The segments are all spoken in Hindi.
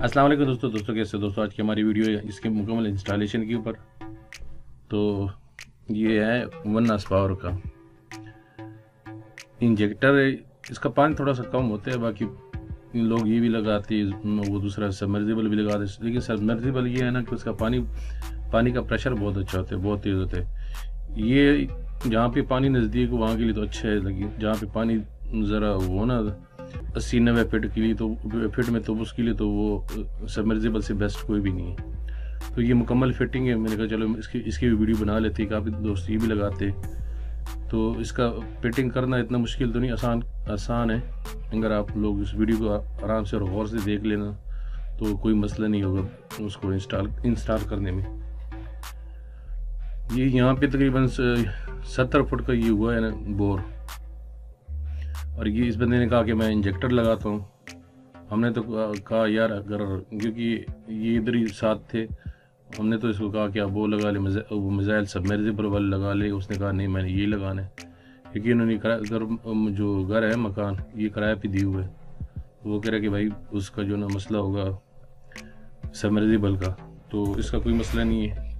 अस्सलाम वालेकुम दोस्तों कैसे हो दोस्तों। आज की हमारी वीडियो है इसके मुकम्मल इंस्टॉलेशन के ऊपर। तो ये है वनस पावर का इंजेक्टर। इसका पानी थोड़ा सा कम होता है, बाकी लोग ये भी लगाते हैं, वो दूसरा सबमर्सिबल भी लगाते हैं। लेकिन सबमर्सिबल ये है ना कि उसका पानी का प्रेशर बहुत अच्छा होता है, बहुत तेज़ होता है। ये जहाँ पे पानी नज़दीक हो वहाँ के लिए तो अच्छा है, लेकिन जहाँ पे पानी ज़रा वो ना 80-90 फीट के लिए, तो फीट में, तो उसके लिए तो वो सबमर्सिबल से बेस्ट कोई भी नहीं है। तो ये मुकम्मल फिटिंग है। मैंने कहा चलो इसकी भी वीडियो बना लेते, काफ़ी दोस्त ये भी लगाते। तो इसका फिटिंग करना इतना मुश्किल तो नहीं, आसान है। अगर आप लोग इस वीडियो को आराम से और गौर से देख लेना तो कोई मसला नहीं होगा उसको इंस्टॉल करने में। ये यहाँ पे तकरीबन 70 फुट का ये हुआ है ना बोर। और ये इस बंदे ने कहा कि मैं इंजेक्टर लगाता हूँ। हमने तो कहा यार, अगर क्योंकि ये इधर ही साथ थे, हमने तो इसको कहा कि आप वो लगा ले, वो मिज़ाइल सबमर्सिबल वाला लगा ले। उसने कहा नहीं, मैंने ये लगाना है, क्योंकि इन्होंने जो घर है, मकान, ये किराए पे दिए हुए है। तो वो कह रहा है कि भाई उसका जो ना मसला होगा सबमर्सिबल का, तो इसका कोई मसला नहीं है,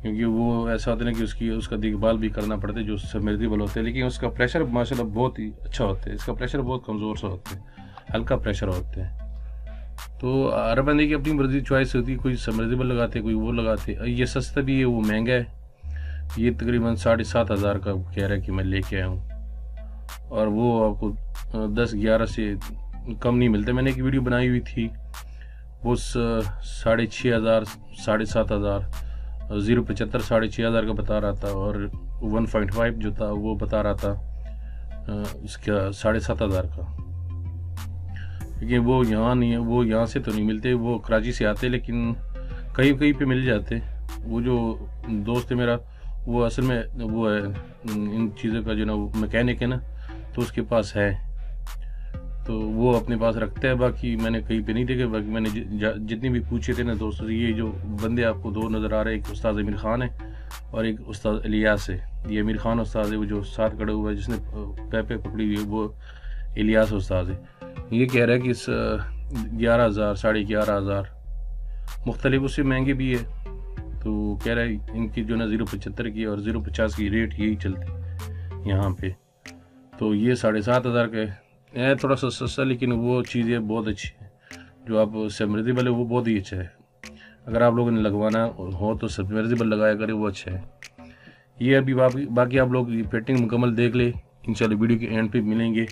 क्योंकि वो ऐसा होता है ना कि उसका देखभाल भी करना पड़ता है जो सबमर्सिबल होते हैं। लेकिन उसका प्रेशर माशाल्लाह बहुत ही अच्छा होता है। इसका प्रेशर बहुत कमज़ोर सा होता है, हल्का प्रेशर होता है। तो हर बंदे की अपनी मर्जी चॉइस होती है, कोई सबमर्सिबल लगाते, कोई वो लगाते। ये सस्ता भी है, वो महंगा है। ये तकरीबन 7,500 का कह रहा है कि मैं लेके आया हूँ, और वो आपको 10-11 से कम नहीं मिलते। मैंने एक वीडियो बनाई हुई थी, वो 6,500, 7,500, 0.75 6,500 का बता रहा था, और 1.5 जो था वो बता रहा था इसका 7,500 का। लेकिन वो यहाँ नहीं है, वो यहाँ से तो नहीं मिलते, वो कराची से आते, लेकिन कहीं कहीं पे मिल जाते। वो जो दोस्त है मेरा, वो असल में वो है इन चीज़ों का जो ना मैकेनिक है ना, तो उसके पास है, तो वो अपने पास रखता है। बाकी मैंने कहीं पे नहीं देखे। बाकी मैंने जितनी भी पूछे थे ना दोस्तों से, ये जो बंदे आपको दो नज़र आ रहे हैं, एक उस्ताद अमीर खान है और एक उस्ताद इलियास है। ये अमीर खान उस्ताद है, वो जो साथ खड़ा हुआ है जिसने पैपे पकड़ी हुई है, वो इलियास उस्ताद है। ये कह रहा है कि इस 11,000, 11,500 मुख्तलिफ, उससे महंगे भी है। तो कह रहा है इनकी जो ना 0.75 की और 0.50 की रेट यही चलती यहाँ पे। तो ये 7,500 का है, थोड़ा सा सस्ता, लेकिन वो चीज़ें बहुत अच्छी है। जो आप सबमर्सिबल है वो बहुत ही अच्छा है। अगर आप लोगों ने लगवाना हो तो सबमर्सिबल लगाया करें, वो अच्छा है। ये अभी बाकी आप लोग फिटिंग मुकम्मल देख ले, इंशाल्लाह वीडियो के एंड पे मिलेंगे।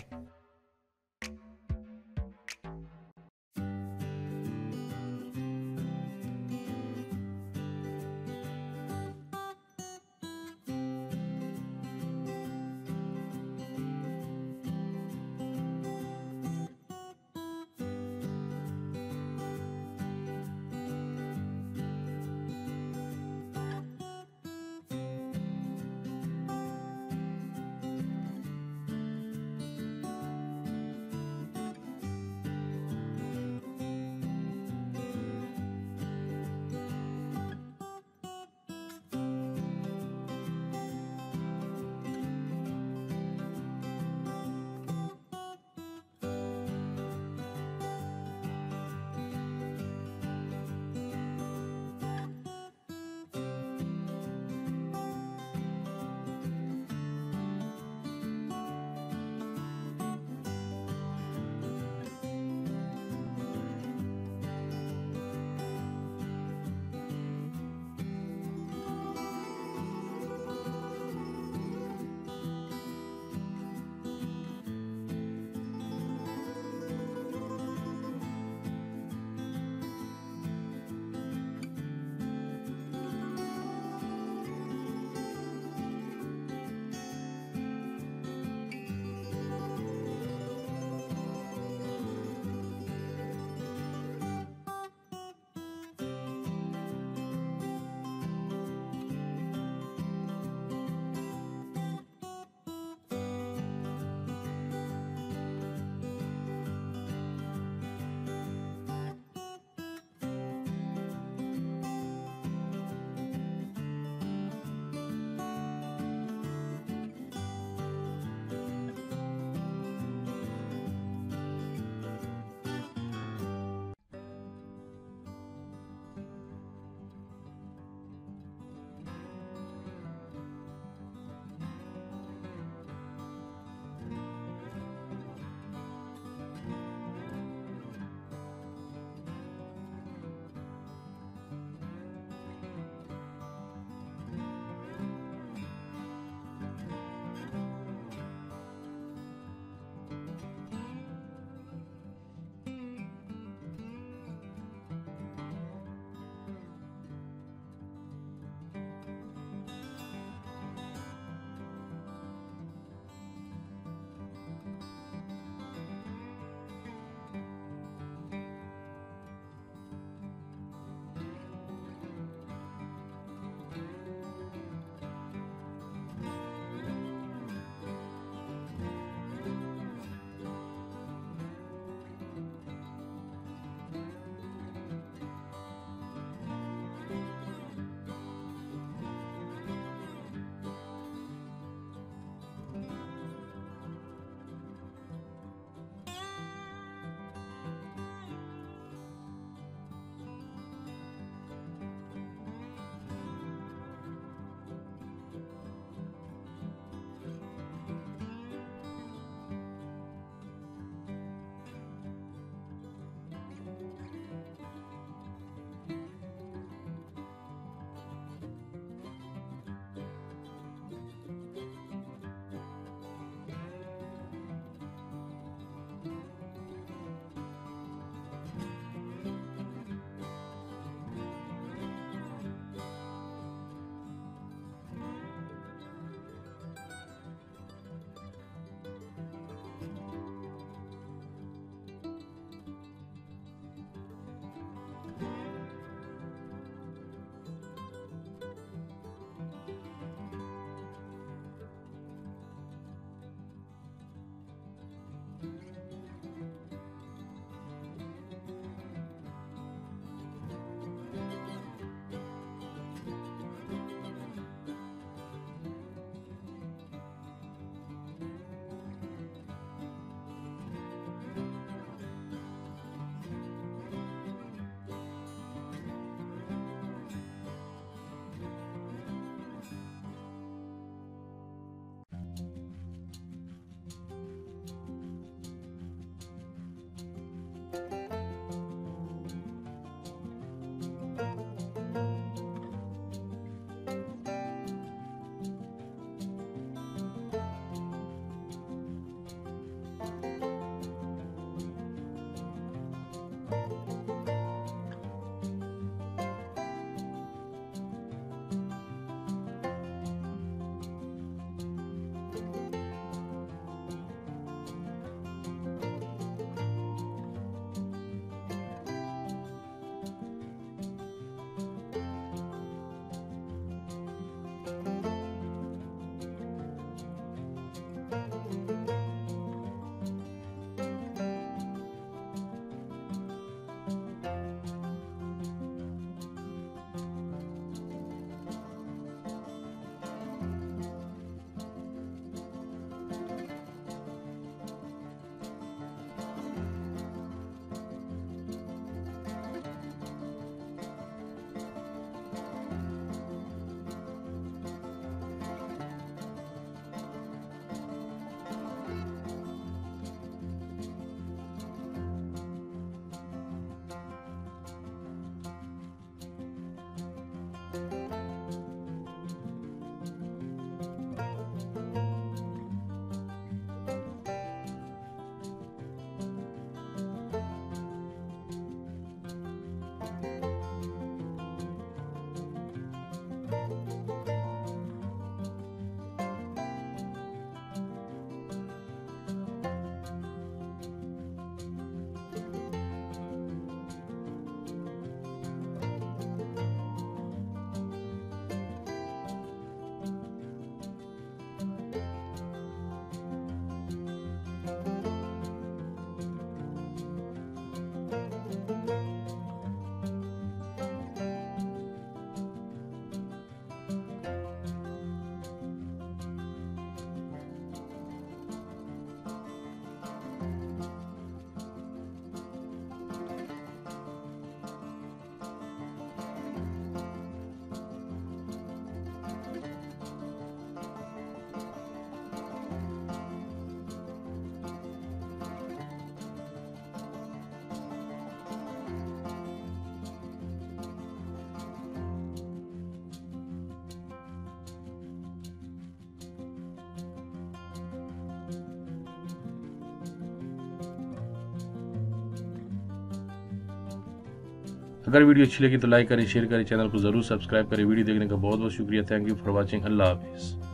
अगर वीडियो अच्छी लगी तो लाइक करें, शेयर करें, चैनल को ज़रूर सब्सक्राइब करें। वीडियो देखने का बहुत बहुत शुक्रिया। Thank you for watching. अल्लाह हाफिज़।